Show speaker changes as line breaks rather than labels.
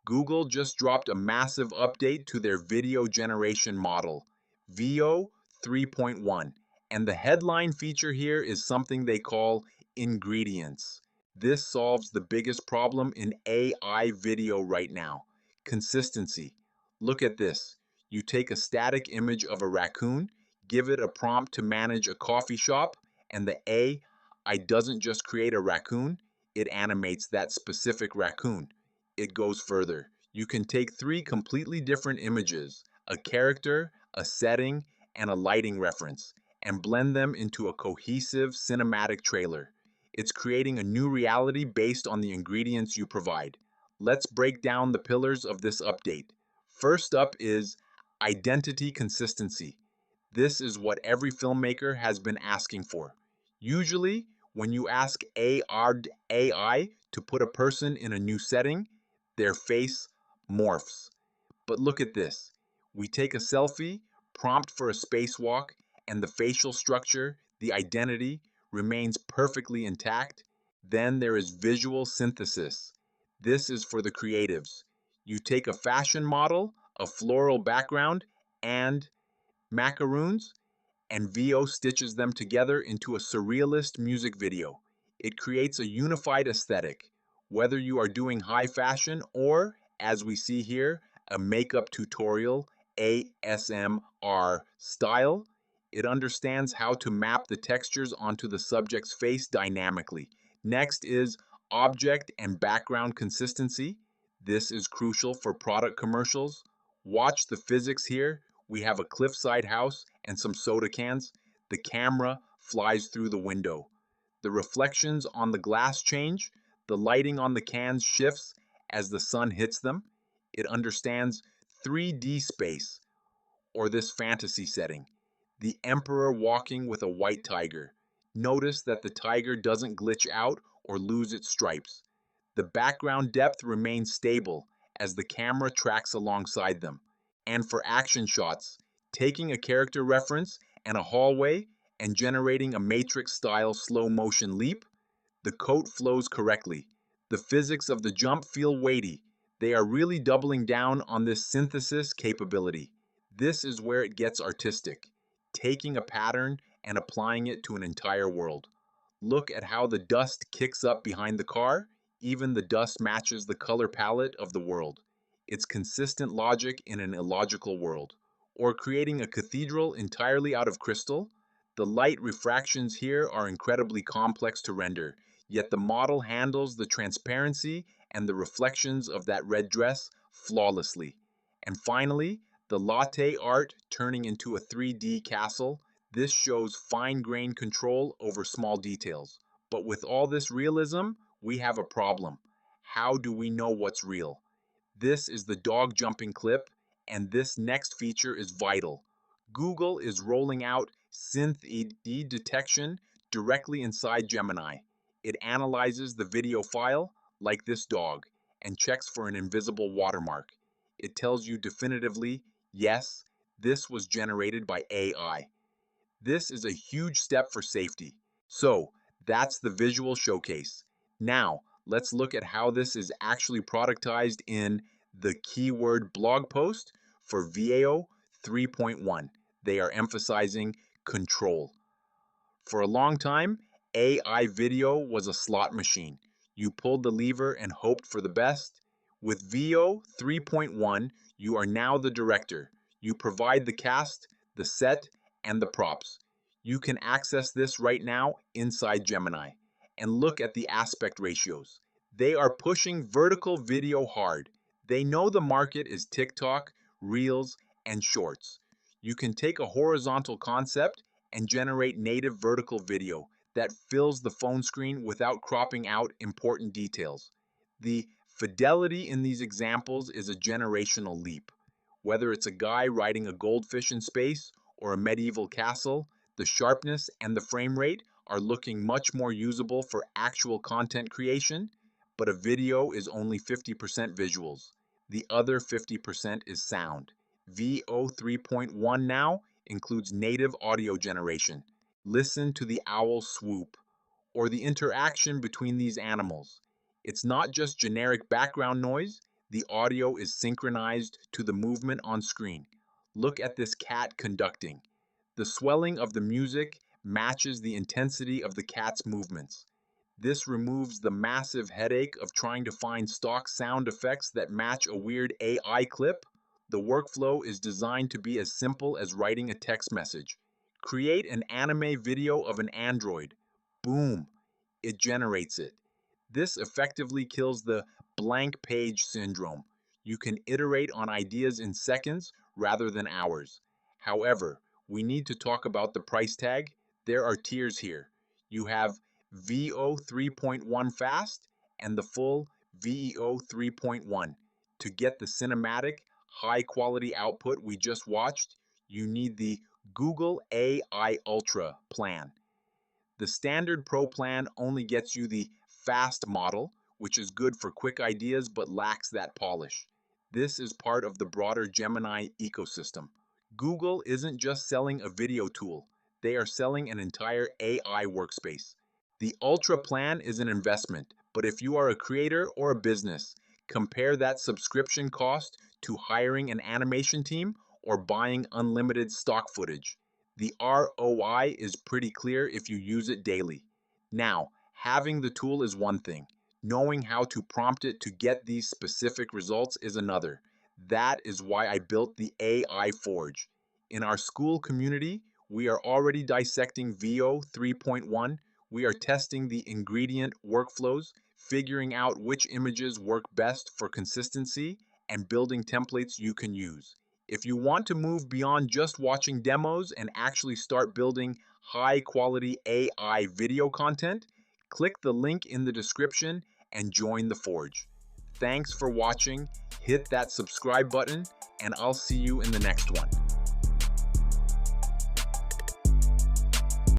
Google just dropped a massive update to their video generation model, Veo 3.1, and the headline feature here is something they call ingredients. This solves the biggest problem in AI video right now, consistency. Look at this. You take a static image of a raccoon, give it a prompt to manage a coffee shop, and the AI doesn't just create a raccoon, it animates that specific raccoon. It goes further. You can take three completely different images, a character, a setting, and a lighting reference, and blend them into a cohesive cinematic trailer. It's creating a new reality based on the ingredients you provide. Let's break down the pillars of this update. First up is identity consistency. This is what every filmmaker has been asking for. Usually, when you ask AI to put a person in a new setting, their face morphs. But look at this. We take a selfie, prompt for a spacewalk, and the facial structure, the identity, remains perfectly intact. Then there is visual synthesis. This is for the creatives. You take a fashion model, a floral background, and macaroons, and Veo stitches them together into a surrealist music video. It creates a unified aesthetic. Whether you are doing high fashion or, as we see here, a makeup tutorial, ASMR style, it understands how to map the textures onto the subject's face dynamically. Next is object and background consistency. This is crucial for product commercials. Watch the physics here. We have a cliffside house and some soda cans. The camera flies through the window. The reflections on the glass change. The lighting on the cans shifts as the sun hits them. It understands 3D space, or this fantasy setting. The emperor walking with a white tiger. Notice that the tiger doesn't glitch out or lose its stripes. The background depth remains stable as the camera tracks alongside them. And for action shots, taking a character reference and a hallway and generating a matrix-style slow-motion leap, the coat flows correctly. The physics of the jump feel weighty. They are really doubling down on this synthesis capability. This is where it gets artistic, taking a pattern and applying it to an entire world. Look at how the dust kicks up behind the car. Even the dust matches the color palette of the world. It's consistent logic in an illogical world. Or creating a cathedral entirely out of crystal. The light refractions here are incredibly complex to render, yet the model handles the transparency and the reflections of that red dress flawlessly. And finally, the latte art turning into a 3D castle. This shows fine-grained control over small details. But with all this realism, we have a problem. How do we know what's real? This is the dog jumping clip, and this next feature is vital. Google is rolling out SynthID Detection directly inside Gemini. It analyzes the video file, like this dog, and checks for an invisible watermark. It tells you definitively, yes, this was generated by AI. This is a huge step for safety. So, that's the visual showcase. Now, let's look at how this is actually productized in the keyword blog post for Veo 3.1. They are emphasizing control. For a long time, AI video was a slot machine. You pulled the lever and hoped for the best. With Veo 3.1, you are now the director. You provide the cast, the set, and the props. You can access this right now inside Gemini. And look at the aspect ratios. They are pushing vertical video hard. They know the market is TikTok, Reels, and Shorts. You can take a horizontal concept and generate native vertical video that fills the phone screen without cropping out important details. The fidelity in these examples is a generational leap. Whether it's a guy riding a goldfish in space or a medieval castle, the sharpness and the frame rate are looking much more usable for actual content creation, but a video is only 50% visuals. The other 50% is sound. Veo 3.1 now includes native audio generation. Listen to the owl swoop, or the interaction between these animals. It's not just generic background noise, The audio is synchronized to the movement on screen. Look at this cat conducting. The swelling of the music matches the intensity of the cat's movements. This removes the massive headache of trying to find stock sound effects that match a weird AI clip. The workflow is designed to be as simple as writing a text message. Create an anime video of an android. Boom, it generates it. This effectively kills the blank page syndrome. You can iterate on ideas in seconds rather than hours. However, we need to talk about the price tag. There are tiers here. You have Veo 3.1 fast and the full Veo 3.1. To get the cinematic, high quality output we just watched, you need the Google AI Ultra plan. The standard Pro plan only gets you the fast model, which is good for quick ideas but lacks that polish. This is part of the broader Gemini ecosystem. Google isn't just selling a video tool, they are selling an entire AI workspace. The Ultra plan is an investment, but if you are a creator or a business, compare that subscription cost to hiring an animation team or buying unlimited stock footage. The ROI is pretty clear if you use it daily. Now, having the tool is one thing. Knowing how to prompt it to get these specific results is another. That is why I built the AI Forge. In our school community, we are already dissecting Veo 3.1. We are testing the ingredient workflows, figuring out which images work best for consistency, and building templates you can use. If you want to move beyond just watching demos and actually start building high quality AI video content, click the link in the description and join the Forge. Thanks for watching, hit that subscribe button, and I'll see you in the next one.